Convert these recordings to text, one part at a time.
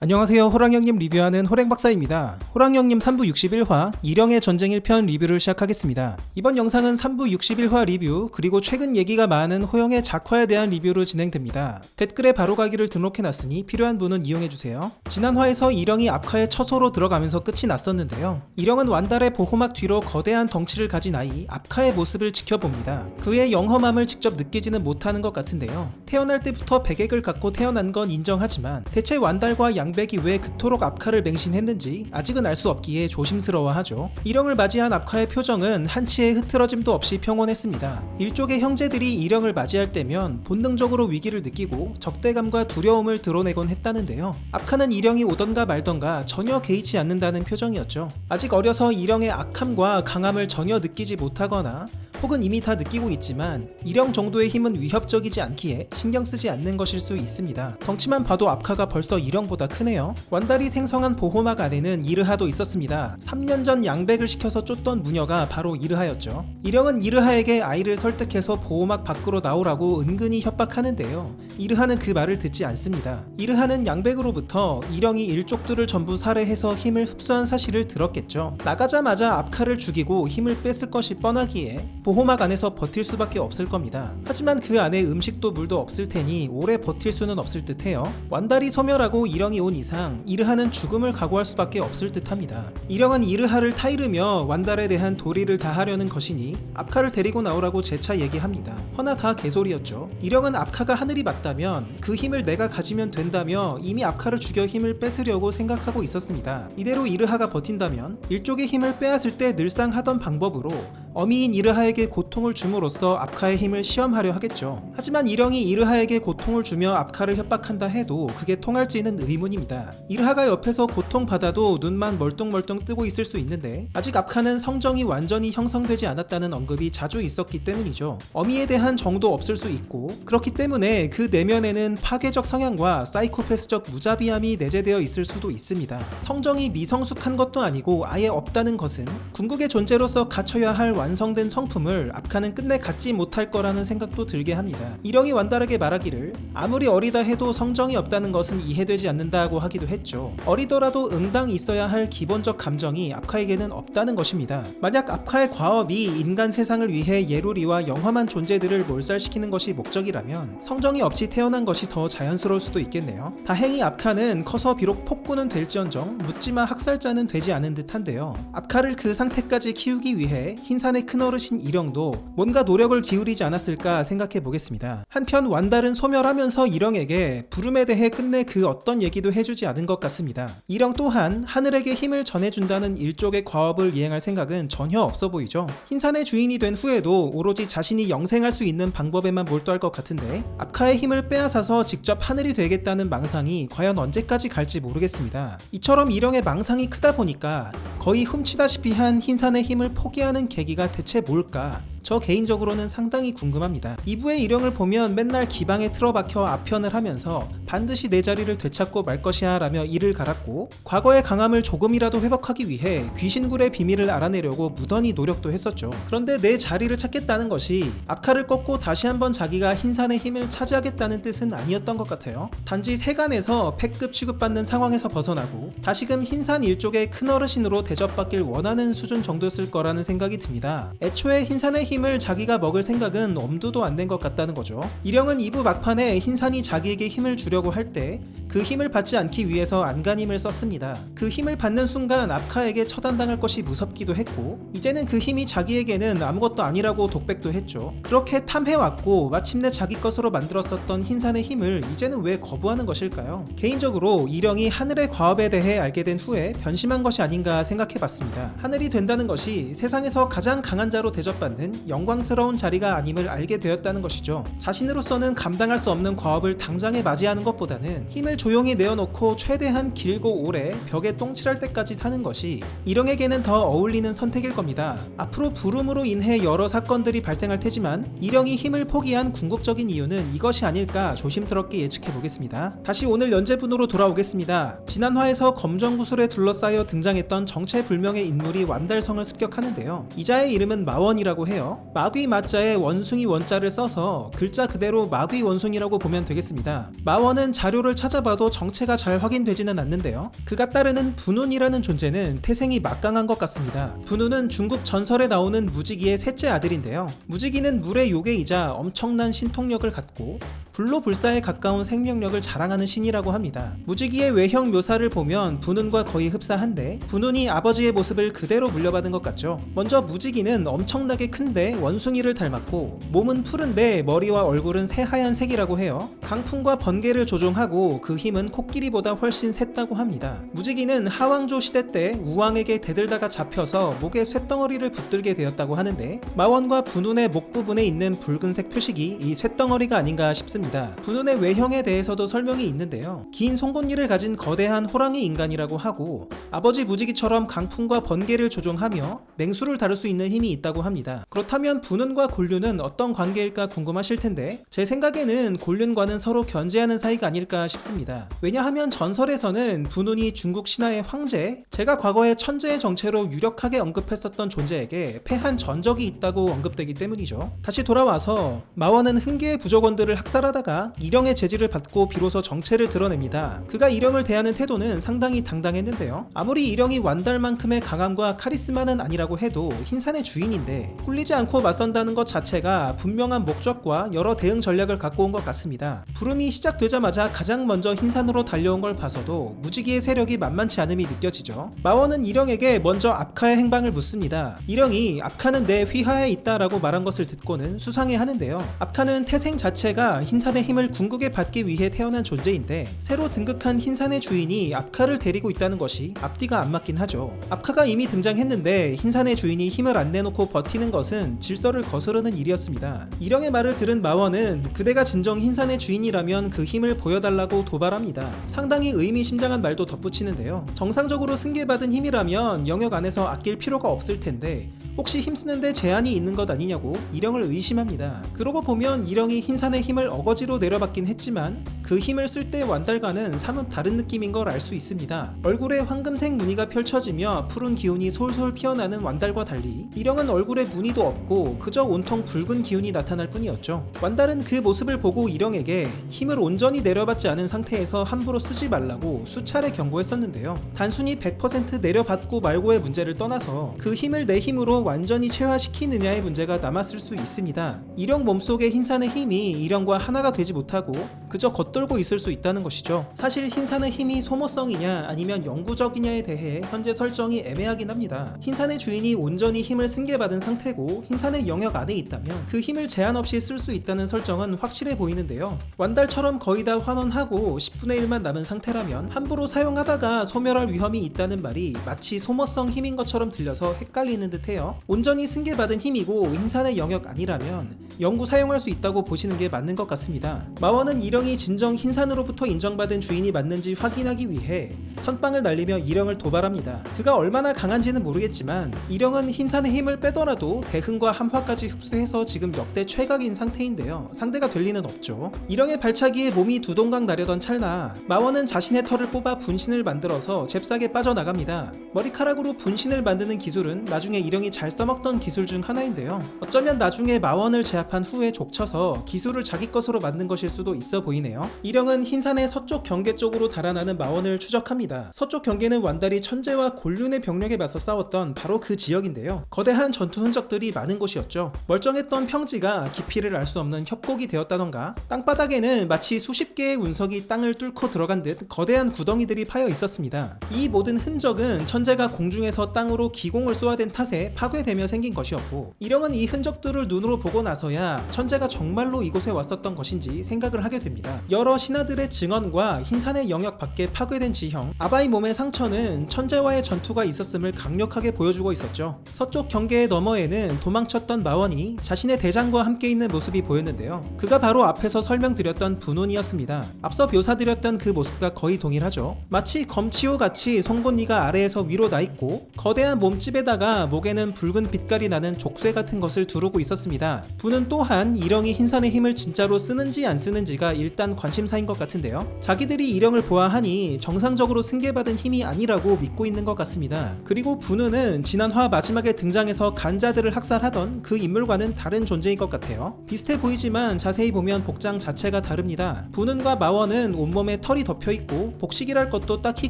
안녕하세요. 호랑형님 리뷰하는 호랭박사입니다. 호랑형님 3부 61화 일영의 전쟁 1편 리뷰를 시작하겠습니다. 이번 영상은 3부 61화 리뷰 그리고 최근 얘기가 많은 호영의 작화에 대한 리뷰로 진행됩니다. 댓글에 바로가기를 등록해놨으니 필요한 분은 이용해주세요. 지난 화에서 일영이 앞화의 처소로 들어가면서 끝이 났었는데요. 일영은 완달의 보호막 뒤로 거대한 덩치를 가진 아이 앞화의 모습을 지켜봅니다. 그의 영험함을 직접 느끼지는 못하는 것 같은데요. 태어날 때부터 백액을 갖고 태어난 건 인정하지만 대체 완달과 양백이 왜 그토록 앞칼을 맹신했는지 아직은 알 수 없기에 조심스러워하죠. 일영을 맞이한 앞칼의 표정은 한치의 흐트러짐도 없이 평온했습니다. 일족의 형제들이 일영을 맞이할 때면 본능적으로 위기를 느끼고 적대감과 두려움을 드러내곤 했다는데요. 앞칼은 일영이 오던가 말던가 전혀 개의치 않는다는 표정이었죠. 아직 어려서 일영의 악함과 강함을 전혀 느끼지 못하거나 혹은 이미 다 느끼고 있지만 일영 정도의 힘은 위협적이지 않기에 신경 쓰지 않는 것일 수 있습니다. 덩치만 봐도 앞카가 벌써 일영보다 크네요. 완달이 생성한 보호막 안에는 이르하도 있었습니다. 3년 전 양백을 시켜서 쫓던 무녀가 바로 이르하였죠. 일영은 이르하에게 아이를 설득해서 보호막 밖으로 나오라고 은근히 협박하는데요. 이르하는 그 말을 듣지 않습니다. 이르하는 양백으로부터 일영이 일족들을 전부 살해해서 힘을 흡수한 사실을 들었겠죠. 나가자마자 앞카를 죽이고 힘을 뺐을 것이 뻔하기에 보호막 안에서 버틸 수밖에 없을 겁니다. 하지만 그 안에 음식도 물도 없을 테니 오래 버틸 수는 없을 듯해요. 완달이 소멸하고 일영이 온 이상 이르하는 죽음을 각오할 수밖에 없을 듯합니다. 일영은 이르하를 타이르며 완달에 대한 도리를 다하려는 것이니 앞카를 데리고 나오라고 재차 얘기합니다. 허나 다 개소리였죠. 일영은 앞카가 하늘이 맞다면 그 힘을 내가 가지면 된다며 이미 앞카를 죽여 힘을 뺏으려고 생각하고 있었습니다. 이대로 이르하가 버틴다면 일족의 힘을 빼앗을 때 늘상 하던 방법으로 어미인 이르하에게 고통을 줌으로써 앞카의 힘을 시험하려 하겠죠. 하지만 일영이 이르하에게 고통을 주며 앞카를 협박한다 해도 그게 통할지는 의문입니다. 이르하가 옆에서 고통받아도 눈만 멀뚱멀뚱 뜨고 있을 수 있는데 아직 앞카는 성정이 완전히 형성되지 않았다는 언급이 자주 있었기 때문이죠. 어미에 대한 정도 없을 수 있고 그렇기 때문에 그 내면에는 파괴적 성향과 사이코패스적 무자비함이 내재되어 있을 수도 있습니다. 성정이 미성숙한 것도 아니고 아예 없다는 것은 궁극의 존재로서 갖춰야 할 완성된 성품을 앞카는 끝내 갖지 못할 거라는 생각도 들게 합니다. 일영이 완달에게 말하기를 아무리 어리다 해도 성정이 없다는 것은 이해되지 않는다고 하기도 했죠. 어리더라도 응당 있어야 할 기본적 감정이 앞카에게는 없다는 것입니다. 만약 앞카의 과업이 인간 세상을 위해 예루리와 영험한 존재들을 몰살시키는 것이 목적이라면 성정이 없이 태어난 것이 더 자연스러울 수도 있겠네요. 다행히 앞카는 커서 비록 폭군은 될지언정 묻지마 학살자는 되지 않은 듯한데요. 앞카를 그 상태까지 키우기 위해 흰산의 큰어르신 일영도 뭔가 노력을 기울이지 않았을까 생각해 보겠습니다. 한편 완달은 소멸하면서 일영에게 부름에 대해 끝내 그 어떤 얘기도 해주지 않은 것 같습니다. 일영 또한 하늘에게 힘을 전해준다는 일족의 과업을 이행할 생각은 전혀 없어 보이죠. 흰산의 주인이 된 후에도 오로지 자신이 영생할 수 있는 방법에만 몰두할 것 같은데 앞카의 힘을 빼앗아서 직접 하늘이 되겠다는 망상이 과연 언제까지 갈지 모르겠습니다. 이처럼 일영의 망상이 크다 보니까 거의 훔치다시피 한 흰산의 힘을 포기하는 계기가 대체 뭘까? 저 개인적으로는 상당히 궁금합니다. 2부의 일영을 보면 맨날 기방에 틀어박혀 아편을 하면서 반드시 내 자리를 되찾고 말 것이야 라며 이를 갈았고 과거의 강함을 조금이라도 회복하기 위해 귀신굴의 비밀을 알아내려고 무던히 노력도 했었죠. 그런데 내 자리를 찾겠다는 것이 앞칼을 꺾고 다시 한번 자기가 흰산의 힘을 차지하겠다는 뜻은 아니었던 것 같아요. 단지 세간에서 패급 취급받는 상황에서 벗어나고 다시금 흰산 일족의 큰어르신으로 대접받길 원하는 수준 정도였을 거라는 생각이 듭니다. 애초에 흰산의 힘을 자기가 먹을 생각은 엄두도 안 낸 것 같다는 거죠. 일영은 2부 막판에 흰산이 자기에게 힘을 주려고 할 때 그 힘을 받지 않기 위해서 안간힘을 썼습니다. 그 힘을 받는 순간 앞카에게 처단당할 것이 무섭기도 했고 이제는 그 힘이 자기에게는 아무것도 아니라고 독백도 했죠. 그렇게 탐해왔고 마침내 자기 것으로 만들었었던 흰산의 힘을 이제는 왜 거부하는 것일까요? 개인적으로 일영이 하늘의 과업에 대해 알게 된 후에 변심한 것이 아닌가 생각해봤습니다. 하늘이 된다는 것이 세상에서 가장 강한 자로 대접받는 영광스러운 자리가 아님을 알게 되었다는 것이죠. 자신으로서는 감당할 수 없는 과업을 당장에 맞이하는 것보다는 힘을 조용히 내어놓고 최대한 길고 오래 벽에 똥칠할 때까지 사는 것이 일영에게는 더 어울리는 선택일 겁니다. 앞으로 부름으로 인해 여러 사건들이 발생할 테지만 일영이 힘을 포기한 궁극적인 이유는 이것이 아닐까 조심스럽게 예측해보겠습니다. 다시 오늘 연재분으로 돌아오겠습니다. 지난 화에서 검정구슬에 둘러싸여 등장했던 정체불명의 인물이 완달성을 습격하는데요. 이자의 이름은 마원이라고 해요. 마귀 마자에 원숭이 원자를 써서 글자 그대로 마귀 원숭이라고 보면 되겠습니다. 마원은 자료를 찾아봐 봐도 정체가 잘 확인되지는 않는데요. 그가 따르는 분운이라는 존재는 태생이 막강한 것 같습니다. 분운은 중국 전설에 나오는 무지기의 셋째 아들인데요. 무지기는 물의 요괴이자 엄청난 신통력을 갖고 불로불사에 가까운 생명력을 자랑하는 신이라고 합니다. 무지기의 외형 묘사를 보면 분운과 거의 흡사한데 분운이 아버지의 모습을 그대로 물려받은 것 같죠. 먼저 무지기는 엄청나게 큰데 원숭이를 닮았고 몸은 푸른데 머리와 얼굴은 새하얀 색이라고 해요. 강풍과 번개를 조종하고 그 힘은 코끼리보다 훨씬 셌다고 합니다. 무지기는 하왕조 시대 때 우왕에게 대들다가 잡혀서 목에 쇳덩어리를 붙들게 되었다고 하는데 마원과 분운의 목 부분에 있는 붉은색 표식이 이 쇳덩어리가 아닌가 싶습니다. 분운의 외형에 대해서도 설명이 있는데요. 긴 송곳니를 가진 거대한 호랑이 인간이라고 하고 아버지 무지기처럼 강풍과 번개를 조종하며 맹수를 다룰 수 있는 힘이 있다고 합니다. 그렇다면 분운과 곤륜은 어떤 관계일까 궁금하실 텐데 제 생각에는 곤륜과는 서로 견제하는 사이가 아닐까 싶습니다. 왜냐하면 전설에서는 분운이 중국 신화의 황제, 제가 과거에 천재의 정체로 유력하게 언급했었던 존재에게 패한 전적이 있다고 언급되기 때문이죠. 다시 돌아와서 마원은 흥계의 부족원들을 학살하다가 일영의 제지를 받고 비로소 정체를 드러냅니다. 그가 일영을 대하는 태도는 상당히 당당했는데요. 아무리 일영이 완달만큼의 강함과 카리스마는 아니라고 해도 흰산의 주인인데 꿀리지 않고 맞선다는 것 자체가 분명한 목적과 여러 대응 전략을 갖고 온 것 같습니다. 부름이 시작되자마자 가장 먼저 흰산으로 달려온 걸 봐서도 무지기의 세력이 만만치 않음이 느껴지죠. 마원은 일영에게 먼저 압카의 행방을 묻습니다. 일영이 압카는 내 휘하에 있다라고 말한 것을 듣고는 수상해하는데요. 압카는 태생 자체가 흰산의 힘을 궁극에 받기 위해 태어난 존재인데 새로 등극한 흰산의 주인이 압카를 데리고 있다는 것이 앞뒤가 안 맞긴 하죠. 압카가 이미 등장했는데 흰산의 주인이 힘을 안 내놓고 버티는 것은 질서를 거스르는 일이었습니다. 일영의 말을 들은 마원은 그대가 진정 흰산의 주인이라면 그 힘을 보여달라고 도발합니다. 상당히 의미심장한 말도 덧붙이는데요. 정상적으로 승계받은 힘이라면 영역 안에서 아낄 필요가 없을 텐데 혹시 힘쓰는데 제한이 있는 것 아니냐고 일영을 의심합니다. 그러고 보면 일영이 흰산의 힘을 어거지로 내려받긴 했지만 그 힘을 쓸 때 완달과는 사뭇 다른 느낌인 걸 알 수 있습니다. 얼굴에 황금색 무늬가 펼쳐지며 푸른 기운이 솔솔 피어나는 완달과 달리 일영은 얼굴에 무늬도 없고 그저 온통 붉은 기운이 나타날 뿐이었죠. 완달은 그 모습을 보고 일영에게 힘을 온전히 내려받지 않은 상태에서 함부로 쓰지 말라고 수차례 경고했었는데요. 단순히 100% 내려받고 말고의 문제를 떠나서 그 힘을 내 힘으로 완전히 체화시키느냐의 문제가 남았을 수 있습니다. 일영 몸속의 흰산의 힘이 일영과 하나가 되지 못하고 그저 겉돌고 있을 수 있다는 것이죠. 사실 흰산의 힘이 소모성이냐 아니면 영구적이냐에 대해 현재 설정이 애매하긴 합니다. 흰산의 주인이 온전히 힘을 승계받은 상태고 흰산의 영역 안에 있다면 그 힘을 제한 없이 쓸 수 있다는 설정은 확실해 보이는데요. 완달처럼 거의 다 환원하고 10분의 1만 남은 상태라면 함부로 사용하다가 소멸할 위험이 있다는 말이 마치 소모성 힘인 것처럼 들려서 헷갈리는 듯해요. 온전히 승계받은 힘이고 흰산의 영역 아니라면 영구 사용할 수 있다고 보시는 게 맞는 것 같습니다. 마원은 일영이 진정 흰산으로부터 인정받은 주인이 맞는지 확인하기 위해 선빵을 날리며 일영을 도발합니다. 그가 얼마나 강한지는 모르겠지만 일영은 흰산의 힘을 빼더라도 대흥과 함화까지 흡수해서 지금 역대 최강인 상태인데요. 상대가 될 리는 없죠. 일영의 발차기에 몸이 두동강 나려던 찰나 마원은 자신의 털을 뽑아 분신을 만들어서 잽싸게 빠져나갑니다. 머리카락으로 분신을 만드는 기술은 나중에 일영이 잘 써먹던 기술 중 하나인데요. 어쩌면 나중에 마원을 제압한 후에 족쳐서 기술을 자기 것으로 만든 것일 수도 있어 보이네요. 일영은 흰산의 서쪽 경계 쪽으로 달아나는 마원을 추적합니다. 서쪽 경계는 완달이 천재와 곤륜의 병력에 맞서 싸웠던 바로 그 지역인데요. 거대한 전투 흔적들이 많은 곳이었죠. 멀쩡했던 평지가 깊이를 알 수 없는 협곡이 되었다던가 땅바닥에는 마치 수십 개의 운석이 땅을 뚫고 들어간 듯 거대한 구덩이들이 파여 있었습니다. 이 모든 흔적은 천재가 공중에서 땅으로 기공을 쏘아댄 탓에 파괴되며 생긴 것이었고 일영은 이 흔적들을 눈으로 보고 나서야 천재가 정말로 이곳에 왔었던 것인지 생각을 하게 됩니다. 여러 신하들의 증언과 흰산의 영역 밖에 파괴된 지형, 아바의 몸의 상처는 천재와의 전투가 있었음을 강력하게 보여주고 있었죠. 서쪽 경계의 너머에는 도망쳤던 마원이 자신의 대장과 함께 있는 모습이 보였는데요. 그가 바로 앞에서 설명드렸던 분운이었습니다. 앞서 묘사드렸던 그 모습과 거의 동일하죠. 마치 검치호같이 송곳니가 아래에서 위로 나있고 거대한 몸집에다가 목에는 붉은 빛깔이 나는 족쇄 같은 것을 두르고 있었습니다. 분은 또한 일영이 흰산의 힘을 진짜로 쓴 쓰는지 안 쓰는지가 일단 관심사인 것 같은데요. 자기들이 일영을 보아하니 정상적으로 승계받은 힘이 아니라고 믿고 있는 것 같습니다. 그리고 분우는 지난 화 마지막에 등장해서 간자들을 학살하던 그 인물과는 다른 존재인 것 같아요. 비슷해 보이지만 자세히 보면 복장 자체가 다릅니다. 분은과 마원은 온몸에 털이 덮여있고 복식이랄 것도 딱히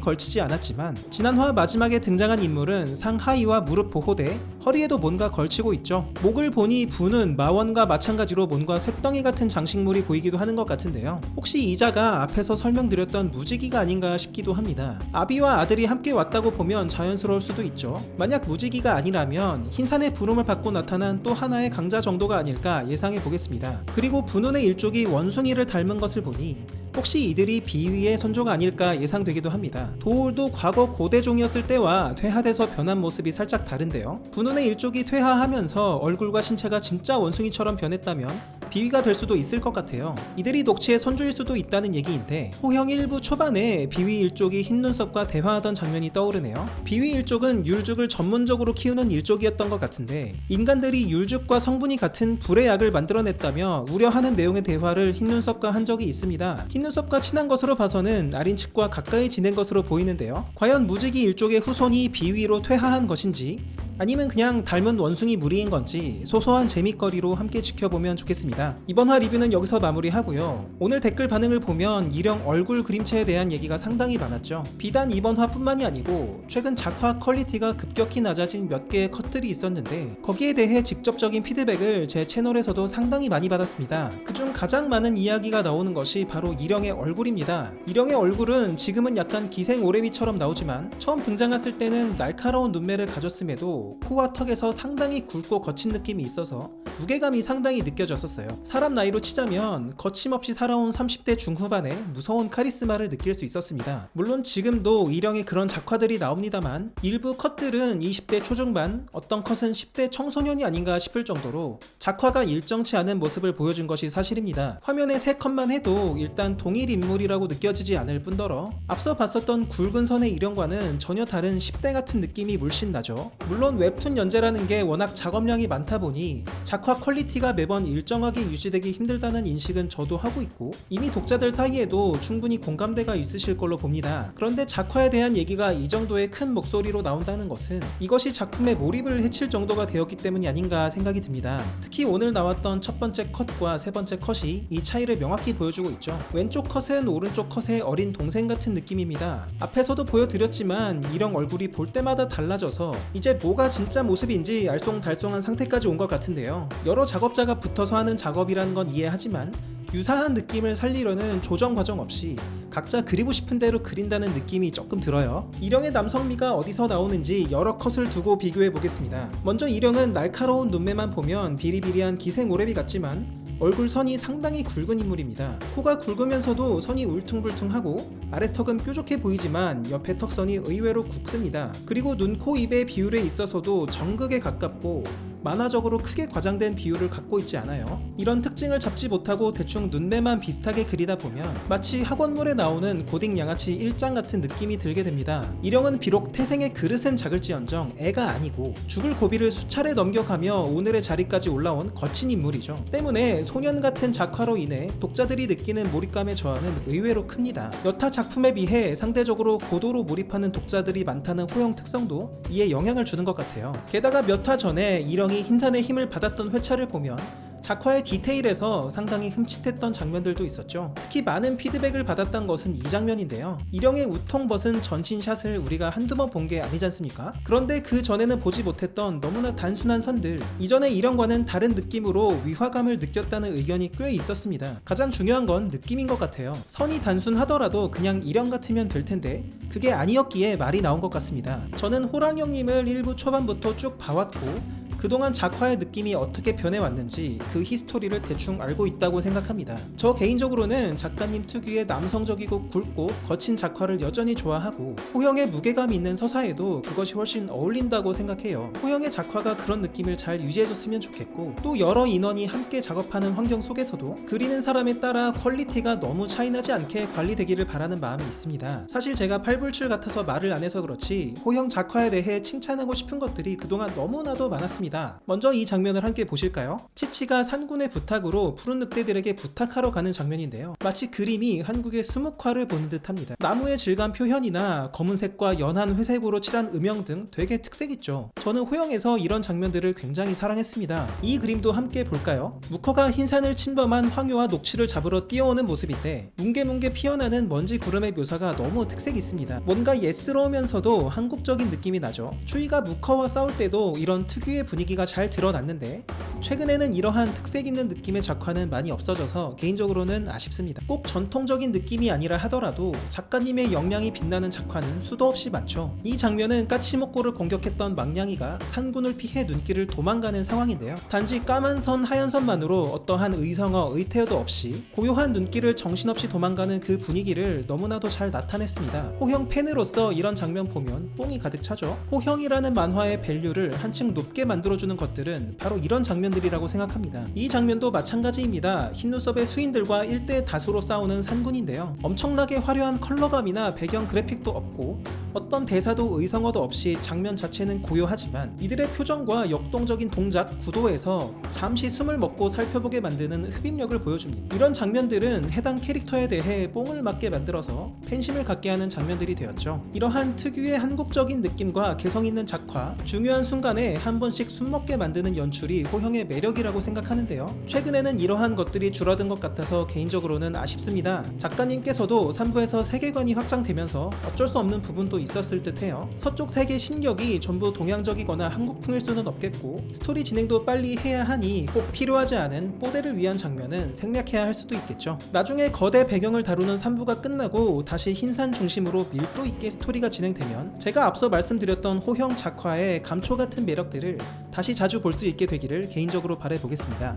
걸치지 않았지만 지난 화 마지막에 등장한 인물은 상하의와 무릎 보호대, 허리에도 뭔가 걸치고 있죠. 목을 보니 분은 마원과 마찬가지로 뭔가 쇳덩이 같은 장식물이 보이기도 하는 것 같은데요. 혹시 이자가 앞에서 설명드렸던 무지기가 아닌가 싶기도 합니다. 아비와 아들이 함께 왔다고 보면 자연스러울 수도 있죠. 만약 무지기가 아니라면 흰산의 부름을 받고 나타난 또 하나의 강자 정도가 아닐까 예상해 보겠습니다. 그리고 분운의 일족이 원숭이를 닮은 것을 보니 혹시 이들이 비위의 선조가 아닐까 예상되기도 합니다. 도울도 과거 고대종이었을 때와 퇴하돼서 변한 모습이 살짝 다른데요. 분운의 일족이 퇴하하면서 얼굴과 신체가 진짜 원숭이처럼 변했다면 비위가 될 수도 있을 것 같아요. 이들이 녹치의 선조일 수도 있다는 얘기인데 호형 1부 초반에 비위 일족이 흰눈썹과 대화하던 장면이 떠오르네요. 비위 일족은 율죽을 전문적으로 키우는 일족이었던 것 같은데 인간들이 율죽과 성분이 같은 불의 약을 만들어냈다며 우려하는 내용의 대화를 흰눈썹과 한 적이 있습니다. 흰눈썹과 친한 것으로 봐서는 아린 측과 가까이 지낸 것으로 보이는데요. 과연 무지기 일족의 후손이 비위로 퇴하한 것인지 아니면 그냥 닮은 원숭이 무리인 건지 소소한 재밌거리로 함께 지켜보면 좋겠습니다. 이번 화 리뷰는 여기서 마무리하고요. 오늘 댓글 반응을 보면 일영 얼굴 그림체에 대한 얘기가 상당히 많았죠. 비단 이번 화뿐만이 아니고 최근 작화 퀄리티가 급격히 낮아진 몇 개의 컷들이 있었는데 거기에 대해 직접적인 피드백을 제 채널에서도 상당히 많이 받았습니다. 그중 가장 많은 이야기가 나오는 것이 바로 일영의 얼굴입니다. 일영의 얼굴은 지금은 약간 기생 오래미처럼 나오지만 처음 등장했을 때는 날카로운 눈매를 가졌음에도 코와 턱에서 상당히 굵고 거친 느낌이 있어서 무게감이 상당히 느껴졌었어요. 사람 나이로 치자면 거침없이 살아온 30대 중후반에 무서운 카리스마를 느낄 수 있었습니다. 물론 지금도 일영의 그런 작화들이 나옵니다만 일부 컷들은 20대 초중반, 어떤 컷은 10대 청소년이 아닌가 싶을 정도로 작화가 일정치 않은 모습을 보여준 것이 사실입니다. 화면에 3컷만 해도 일단 동일 인물이라고 느껴지지 않을 뿐더러 앞서 봤었던 굵은 선의 일영과는 전혀 다른 10대 같은 느낌이 물씬 나죠. 물론 웹툰 연재라는 게 워낙 작업량이 많다 보니 작화 퀄리티가 매번 일정하게 유지되기 힘들다는 인식은 저도 하고 있고 이미 독자들 사이에도 충분히 공감대가 있으실 걸로 봅니다. 그런데 작화에 대한 얘기가 이 정도의 큰 목소리로 나온다는 것은 이것이 작품의 몰입을 해칠 정도가 되었기 때문이 아닌가 생각이 듭니다. 특히 오늘 나왔던 첫 번째 컷과 세 번째 컷이 이 차이를 명확히 보여주고 있죠. 왼쪽 컷은 오른쪽 컷의 어린 동생 같은 느낌입니다. 앞에서도 보여드렸지만 일영 얼굴이 볼 때마다 달라져서 이제 뭐가 진짜 모습인지 알쏭달쏭한 상태까지 온 것 같은데요. 여러 작업자가 붙어서 하는 작업이라는 건 이해하지만 유사한 느낌을 살리려는 조정 과정 없이 각자 그리고 싶은 대로 그린다는 느낌이 조금 들어요. 일영의 남성미가 어디서 나오는지 여러 컷을 두고 비교해 보겠습니다. 먼저 일영은 날카로운 눈매만 보면 비리비리한 기생 오래비 같지만 얼굴 선이 상당히 굵은 인물입니다. 코가 굵으면서도 선이 울퉁불퉁하고 아래턱은 뾰족해 보이지만 옆에 턱선이 의외로 굵습니다. 그리고 눈, 코, 입의 비율에 있어서도 정극에 가깝고 만화적으로 크게 과장된 비율을 갖고 있지 않아요. 이런 특징을 잡지 못하고 대충 눈매만 비슷하게 그리다 보면 마치 학원물에 나오는 고딩 양아치 1장 같은 느낌이 들게 됩니다. 일영은 비록 태생의 그릇은 작을지언정 애가 아니고 죽을 고비를 수차례 넘겨가며 오늘의 자리까지 올라온 거친 인물이죠. 때문에 소년 같은 작화로 인해 독자들이 느끼는 몰입감의 저하는 의외로 큽니다. 여타 작품에 비해 상대적으로 고도로 몰입하는 독자들이 많다는 호영 특성도 이에 영향을 주는 것 같아요. 게다가 몇 화 전에 일영이 흰산의 힘을 받았던 회차를 보면 작화의 디테일에서 상당히 흠칫했던 장면들도 있었죠. 특히 많은 피드백을 받았던 것은 이 장면인데요. 일영의 우통 벗은 전신샷을 우리가 한두 번 본 게 아니지 않습니까? 그런데 그 전에는 보지 못했던 너무나 단순한 선들, 이전의 일영과는 다른 느낌으로 위화감을 느꼈다는 의견이 꽤 있었습니다. 가장 중요한 건 느낌인 것 같아요. 선이 단순하더라도 그냥 일영 같으면 될 텐데 그게 아니었기에 말이 나온 것 같습니다. 저는 호랑 형님을 1부 초반부터 쭉 봐왔고 그동안 작화의 느낌이 어떻게 변해왔는지 그 히스토리를 대충 알고 있다고 생각합니다. 저 개인적으로는 작가님 특유의 남성적이고 굵고 거친 작화를 여전히 좋아하고 호영의 무게감 있는 서사에도 그것이 훨씬 어울린다고 생각해요. 호영의 작화가 그런 느낌을 잘 유지해줬으면 좋겠고 또 여러 인원이 함께 작업하는 환경 속에서도 그리는 사람에 따라 퀄리티가 너무 차이나지 않게 관리되기를 바라는 마음이 있습니다. 사실 제가 팔불출 같아서 말을 안 해서 그렇지 호영 작화에 대해 칭찬하고 싶은 것들이 그동안 너무나도 많았습니다. 합니다. 먼저 이 장면을 함께 보실까요? 치치가 산군의 부탁으로 푸른 늑대들에게 부탁하러 가는 장면인데요. 마치 그림이 한국의 수묵화를 보는 듯 합니다. 나무의 질감 표현이나 검은색과 연한 회색으로 칠한 음영 등 되게 특색 있죠. 저는 호영에서 이런 장면들을 굉장히 사랑했습니다. 이 그림도 함께 볼까요? 묵허가 흰산을 침범한 황효와 녹취를 잡으러 뛰어오는 모습인데 뭉게뭉게 피어나는 먼지 구름의 묘사가 너무 특색 있습니다. 뭔가 예스러우면서도 한국적인 느낌이 나죠. 추위가 묵허와 싸울 때도 이런 특유의 분위기가 잘 드러났는데 최근에는 이러한 특색 있는 느낌의 작화는 많이 없어져서 개인적으로는 아쉽습니다. 꼭 전통적인 느낌이 아니라 하더라도 작가님의 역량이 빛나는 작화는 수도 없이 많죠. 이 장면은 까치목고를 공격했던 망냥이가 산군을 피해 눈길을 도망가는 상황인데요. 단지 까만 선 하얀 선만으로 어떠한 의성어 의태어도 없이 고요한 눈길을 정신없이 도망가는 그 분위기를 너무나도 잘 나타냈습니다. 호형 팬으로서 이런 장면 보면 뽕이 가득 차죠. 호형이라는 만화의 밸류를 한층 높게 만들어주는 것들은 바로 이런 장면들이라고 생각합니다. 이 장면도 마찬가지입니다. 흰눈썹의 수인들과 1대 다수로 싸우는 산군인데요. 엄청나게 화려한 컬러감이나 배경 그래픽도 없고 어떤 대사도 의성어도 없이 장면 자체는 고요하지만 이들의 표정과 역동적인 동작, 구도에서 잠시 숨을 먹고 살펴보게 만드는 흡입력을 보여줍니다. 이런 장면들은 해당 캐릭터에 대해 뽕을 맞게 만들어서 팬심을 갖게 하는 장면들이 되었죠. 이러한 특유의 한국적인 느낌과 개성있는 작화, 중요한 순간에 한 번씩 숨먹게 만드는 연출이 호형의 매력이라고 생각하는데요. 최근에는 이러한 것들이 줄어든 것 같아서 개인적으로는 아쉽습니다. 작가님께서도 3부에서 세계관이 확장되면서 어쩔 수 없는 부분도 있었을 듯해요. 서쪽 세계 신격이 전부 동양적이거나 한국풍일 수는 없겠고 스토리 진행도 빨리 해야 하니 꼭 필요하지 않은 뽀대를 위한 장면은 생략해야 할 수도 있겠죠. 나중에 거대 배경을 다루는 3부가 끝나고 다시 흰산 중심으로 밀도 있게 스토리가 진행되면 제가 앞서 말씀드렸던 호형 작화의 감초 같은 매력들을 다시 자주 볼 수 있게 되기를 개인적으로 바라보겠습니다.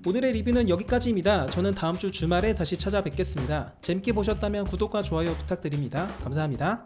오늘의 리뷰는 여기까지입니다. 저는 다음 주 주말에 다시 찾아뵙겠습니다. 재밌게 보셨다면 구독과 좋아요 부탁드립니다. 감사합니다.